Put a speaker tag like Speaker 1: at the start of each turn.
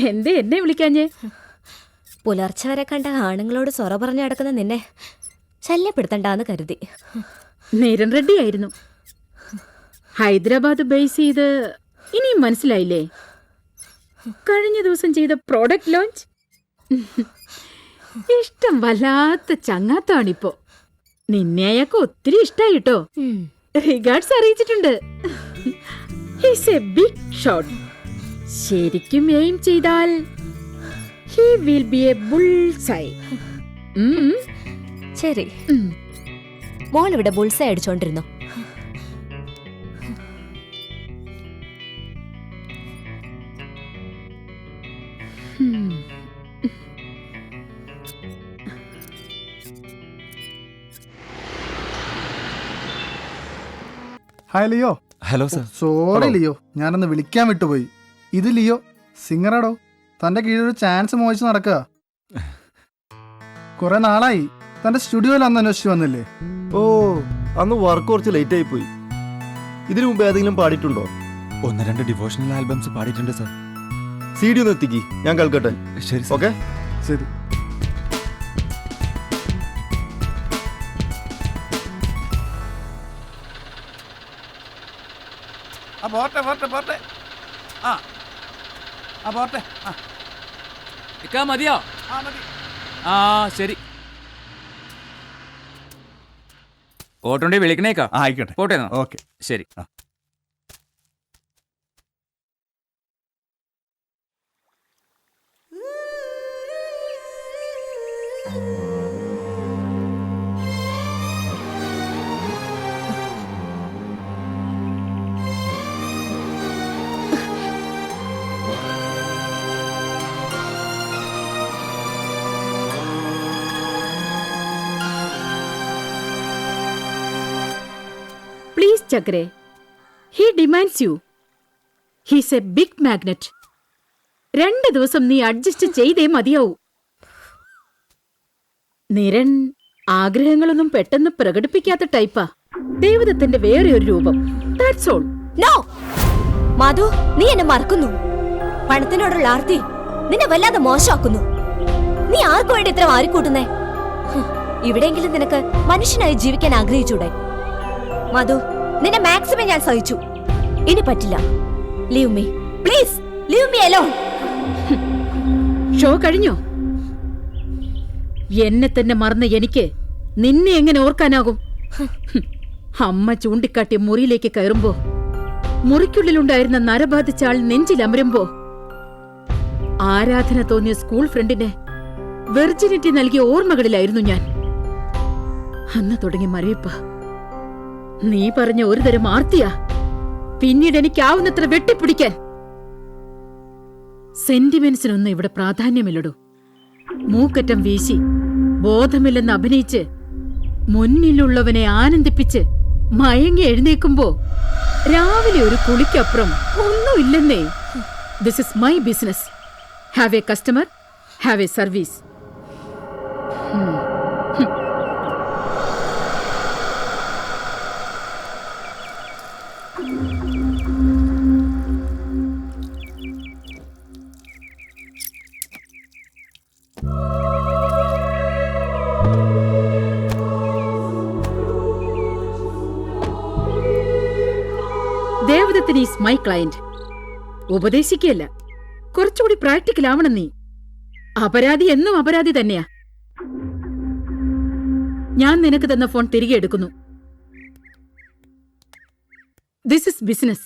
Speaker 1: എന്തേ എന്നെ വിളിക്കാഞ്ഞേ?
Speaker 2: പുലർച്ചെ വരെ കണ്ട ആണുങ്ങളോട് സൊറ പറഞ്ഞു നടക്കുന്ന നിന്നെ ശല്യപ്പെടുത്തണ്ടെന്ന് കരുതി.
Speaker 1: നീരൻ റെഡ്ഡി ആയിരുന്നു. ഹൈദരാബാദ് ബേസ് ചെയ്ത് ഇനിയും മനസ്സിലായില്ലേ? കഴിഞ്ഞ ദിവസം ചെയ്ത പ്രോഡക്റ്റ് ലോഞ്ച് ഇഷ്ടം വല്ലാത്ത ചങ്ങാത്താണിപ്പോ. നിന്നെ അയാൾക്ക് ഒത്തിരി ഇഷ്ടായിട്ടോ. റിഗാർഡ്സ് അറിയിച്ചിട്ടുണ്ട്. He's a big shot. ശരിക്കും എയിം ചെയ്താൽ he will be a bullseye.
Speaker 2: ശരി, മോൾ ഇവിടെ ബുൾസൈ അടിച്ചോണ്ടിരുന്നോ?
Speaker 3: Hi Leo.
Speaker 4: Hello sir.
Speaker 3: Sorry Leo, ഞാനൊന്ന് വിളിക്കാൻ വിട്ടുപോയി. ഇത് ലിയോ സിംഗറാടോ. തന്റെ കീഴിലൊരു ചാൻസ് മോഹിച്ച് നടക്കുക. കുറെ നാളായി. തന്റെ സ്റ്റുഡിയോയിൽ അന്ന് അന്വേഷിച്ച് വന്നില്ലേ?
Speaker 5: ഓ, അന്ന് വർക്ക് കുറച്ച് ലേറ്റ് ആയി പോയി. ഇതിനു മുമ്പ് ഏതെങ്കിലും പാടിയിട്ടുണ്ടോ?
Speaker 4: 1-2 ഡിവോഷണൽ ആൽബംസ് പാടിയിട്ടുണ്ട് സർ.
Speaker 5: CD ഒന്ന് എത്തിക്കി, ഞാൻ കേൾക്കട്ടെ.
Speaker 4: ശരി
Speaker 5: ഓക്കെ,
Speaker 3: ശരി.
Speaker 6: പോട്ടെ പോട്ടെ പോട്ടെ. പോട്ടെ.
Speaker 7: മതിയോ?
Speaker 6: മതി.
Speaker 7: ശരി. ഓട്ടോണ്ടി വിളിക്കണേക്കാ.
Speaker 6: ആയിക്കോട്ടെ.
Speaker 7: പോട്ടെ.
Speaker 6: ഓക്കെ,
Speaker 7: ശരി.
Speaker 1: പ്ലീസ് ചക്രേ, he demands you. He's a big magnet. 2 ദിവസം നീ അഡ്ജസ്റ്റ് ചെയ്തേ മതിയാവൂ. നിരൻ ആഗ്രഹങ്ങളൊന്നും പെട്ടെന്ന് പ്രകടിപ്പിക്കാത്ത ടൈപ്പാ. ദേവദത്തിന്റെ വേറെ ഒരു രൂപം. That's all.
Speaker 2: നോ മാധു, നീ എന്നെ മറക്കുന്നു. പണത്തിനോടുള്ള ആർത്തി നിന്നെ വല്ലാതെ മോശമാക്കുന്നു. നീ ആർക്കു വേണ്ടി ഇത്ര വാരിക്കൂട്ടുന്നേ? ഇവിടെയെങ്കിലും നിനക്ക് മനുഷ്യനായി ജീവിക്കാൻ ആഗ്രഹിച്ചൂടെ? മധു, നിന്നെ മാക്സിമം ഞാൻ സഹിച്ചു. ഇനി പറ്റില്ല. Leave me please, leave me alone.
Speaker 1: Show കഴിഞ്ഞോ? എന്നെ തന്നെ മറന്ന എനിക്ക് നിന്നെ എങ്ങനെ ഓർക്കാനാകും? അമ്മ ചൂണ്ടിക്കാട്ടിയ മുറിയിലേക്ക് കയറുമ്പോ, മുറിക്കുള്ളിലുണ്ടായിരുന്ന നരബാധിച്ച ആൾ നെഞ്ചിലമരുമ്പോ, ആരാധന തോന്നിയ സ്കൂൾ ഫ്രണ്ടിനെ വെർജിനിറ്റി നൽകിയ ഓർമ്മകളിലായിരുന്നു ഞാൻ. അന്ന് തുടങ്ങി മരവിപ്പ. നീ പറഞ്ഞ ഒരു തരം ആർത്തിയാ. പിന്നീട് എനിക്കാവുന്നത്ര വെട്ടിപ്പിടിക്കാൻ. സെന്റിമെന്റ്സിനൊന്നും ഇവിടെ പ്രാധാന്യമില്ലടോ. മൂക്കറ്റം വീശി ബോധമില്ലെന്ന് അഭിനയിച്ച് മുന്നിലുള്ളവനെ ആനന്ദിപ്പിച്ച് മയങ്ങി എഴുന്നേക്കുമ്പോ രാവിലെ ഒരു കുളിക്കപ്പുറം ഒന്നുമില്ലെന്നേ. This is my business. Have a customer, have a service. Devadathan is my client. ഉപദേശിക്കുകയല്ല, കുറച്ചുകൂടി പ്രാക്ടിക്കൽ ആവണം നീ. അപരാധി എന്നും അപരാധി തന്നെയാ. ഞാൻ നിനക്ക് തന്ന ഫോൺ തിരികെ എടുക്കുന്നു. This is business.